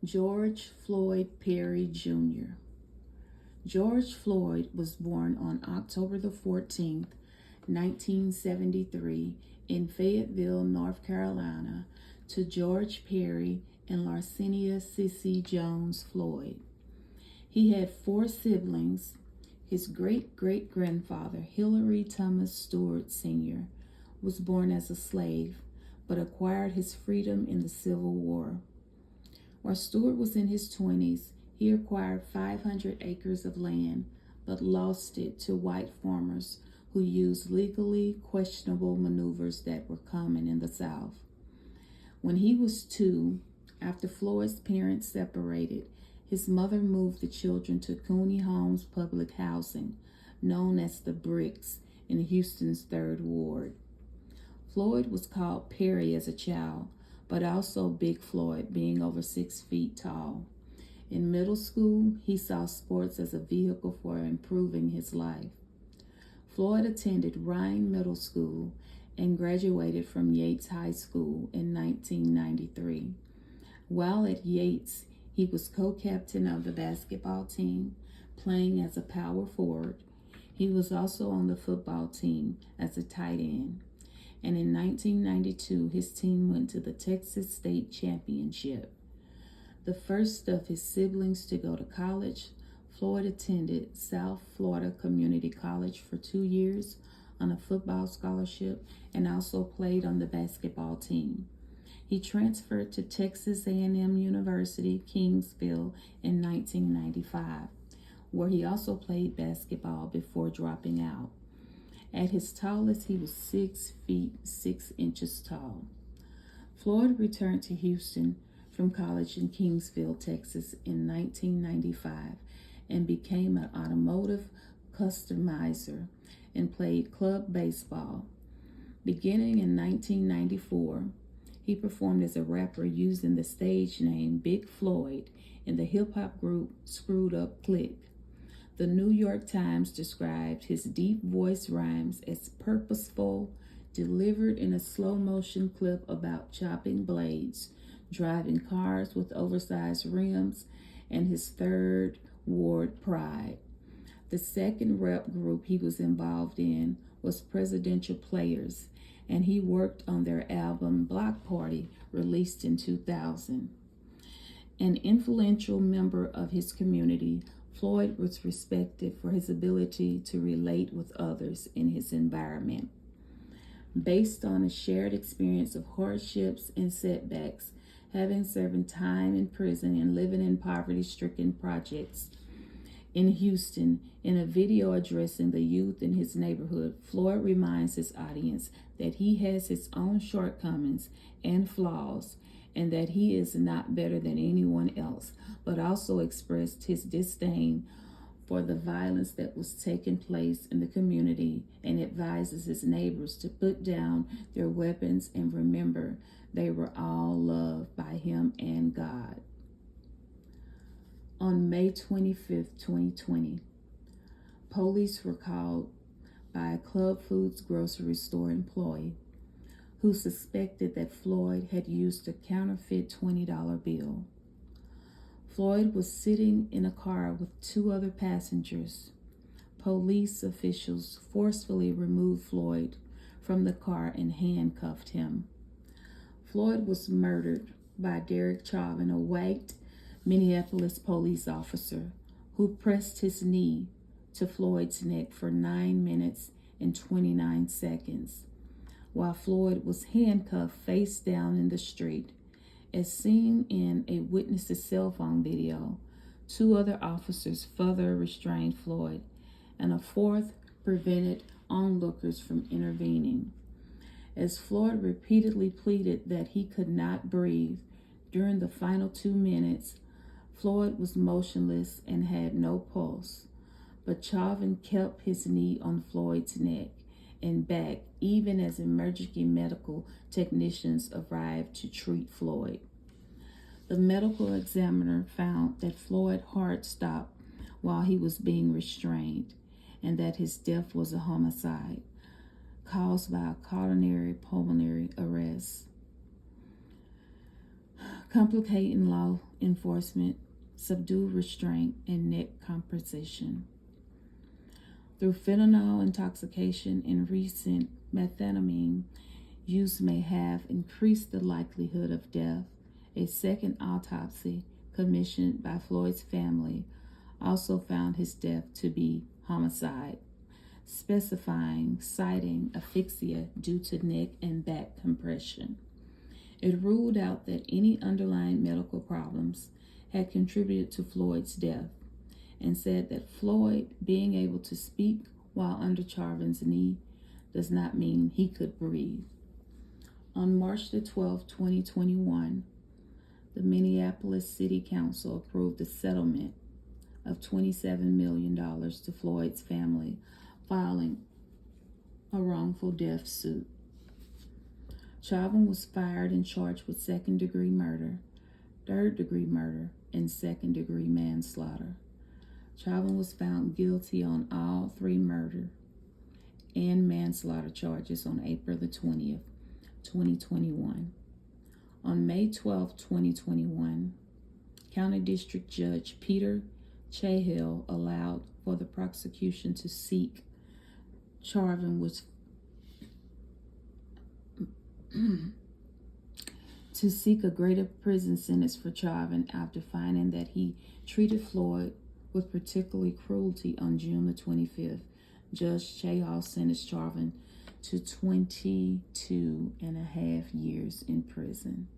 George Floyd Perry Jr. George Floyd was born on October the 14th, 1973, in Fayetteville, North Carolina, to George Perry and Larcenia Cissy Jones Floyd. He had four siblings. His great-great-grandfather, Hilary Thomas Stewart Sr., was born as a slave, but acquired his freedom in the Civil War. While Stewart was in his 20s, he acquired 500 acres of land, but lost it to white farmers who used legally questionable maneuvers that were common in the South. When he was 2, after Floyd's parents separated, his mother moved the children to Cooney Homes Public Housing, known as the Bricks, in Houston's 3rd Ward. Floyd was called Perry as a child, but also Big Floyd, being over 6 feet tall. In middle school, he saw sports as a vehicle for improving his life. Floyd attended Rhine Middle School and graduated from Yates High School in 1993. While at Yates, he was co-captain of the basketball team, playing as a power forward. He was also on the football team as a tight end. And in 1992, his team went to the Texas State Championship. The first of his siblings to go to college, Floyd attended South Florida Community College for 2 years on a football scholarship and also played on the basketball team. He transferred to Texas A&M University, Kingsville in 1995, where he also played basketball before dropping out. At his tallest, he was 6 feet 6 inches tall. Floyd returned to Houston from college in Kingsville, Texas in 1995 and became an automotive customizer and played club baseball. Beginning in 1994, he performed as a rapper using the stage name Big Floyd in the hip-hop group Screwed Up Click. The New York Times described his deep voice rhymes as purposeful, delivered in a slow-motion clip about chopping blades, driving cars with oversized rims, and his 3rd Ward pride. The second rap group he was involved in was Presidential Players, and he worked on their album Block Party, released in 2000. An influential member of his community, Floyd was respected for his ability to relate with others in his environment. Based on a shared experience of hardships and setbacks, having served time in prison and living in poverty-stricken projects in Houston, in a video addressing the youth in his neighborhood, Floyd reminds his audience that he has his own shortcomings and flaws, and that he is not better than anyone else, but also expressed his disdain for the violence that was taking place in the community and advises his neighbors to put down their weapons and remember they were all loved by him and God. On May 25th, 2020, police were called by a Club Foods grocery store employee who suspected that Floyd had used a counterfeit $20 bill. Floyd was sitting in a car with 2 other passengers. Police officials forcefully removed Floyd from the car and handcuffed him. Floyd was murdered by Derek Chauvin, a white Minneapolis police officer who pressed his knee to Floyd's neck for 9 minutes and 29 seconds, while Floyd was handcuffed face down in the street. As seen in a witness's cell phone video, 2 other officers further restrained Floyd, and a 4th prevented onlookers from intervening. As Floyd repeatedly pleaded that he could not breathe during the final 2 minutes, Floyd was motionless and had no pulse, but Chauvin kept his knee on Floyd's neck and back even as emergency medical technicians arrived to treat Floyd. The medical examiner found that Floyd's heart stopped while he was being restrained and that his death was a homicide caused by a coronary pulmonary arrest. complicating law enforcement, subdued restraint, and neck composition. Through fentanyl intoxication and recent methamphetamine use may have increased the likelihood of death. A second autopsy commissioned by Floyd's family also found his death to be homicide, citing asphyxia due to neck and back compression. It ruled out that any underlying medical problems had contributed to Floyd's death and said that Floyd being able to speak while under Chauvin knee does not mean he could breathe. On March the 12th, 2021, the Minneapolis City Council approved the settlement of $27 million to Floyd's family, filing a wrongful death suit. Chauvin was fired and charged with second-degree murder, third-degree murder, and second-degree manslaughter. Chauvin was found guilty on all 3 murder and manslaughter charges on April the 20th, 2021. On May 12, 2021, County District Judge Peter Cahill allowed for the prosecution to seek a greater prison sentence for Chauvin after finding that he treated Floyd with particular cruelty. On June the 25th, Judge Cahill sentenced Chauvin to 22 and a half years in prison.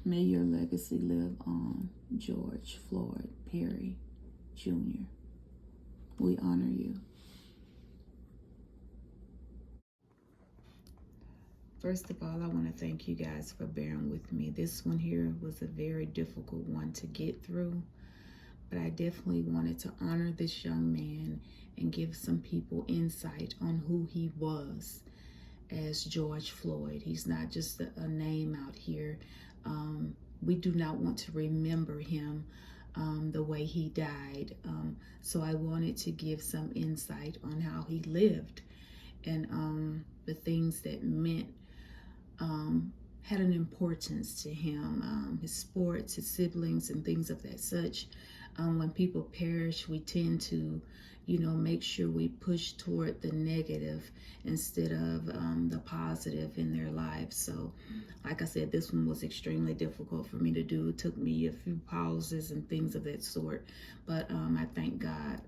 May your legacy live on, George Floyd Perry Jr. We honor you. First of all, I want to thank you guys for bearing with me. This one here was a very difficult one to get through, but I definitely wanted to honor this young man and give some people insight on who he was as George Floyd. He's not just a name out here. We do not want to remember him the way he died. So I wanted to give some insight on how he lived and the things that meant had an importance to him, his sports, his siblings, and things of that such. When people perish, we tend to, make sure we push toward the negative instead of the positive in their lives. So, like I said, this one was extremely difficult for me to do. It took me a few pauses and things of that sort. But I thank God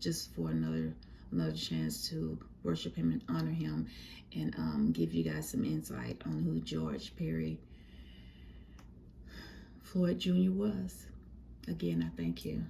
just for another chance to worship him and honor him and give you guys some insight on who George Perry Floyd Jr. was. Again, I thank you.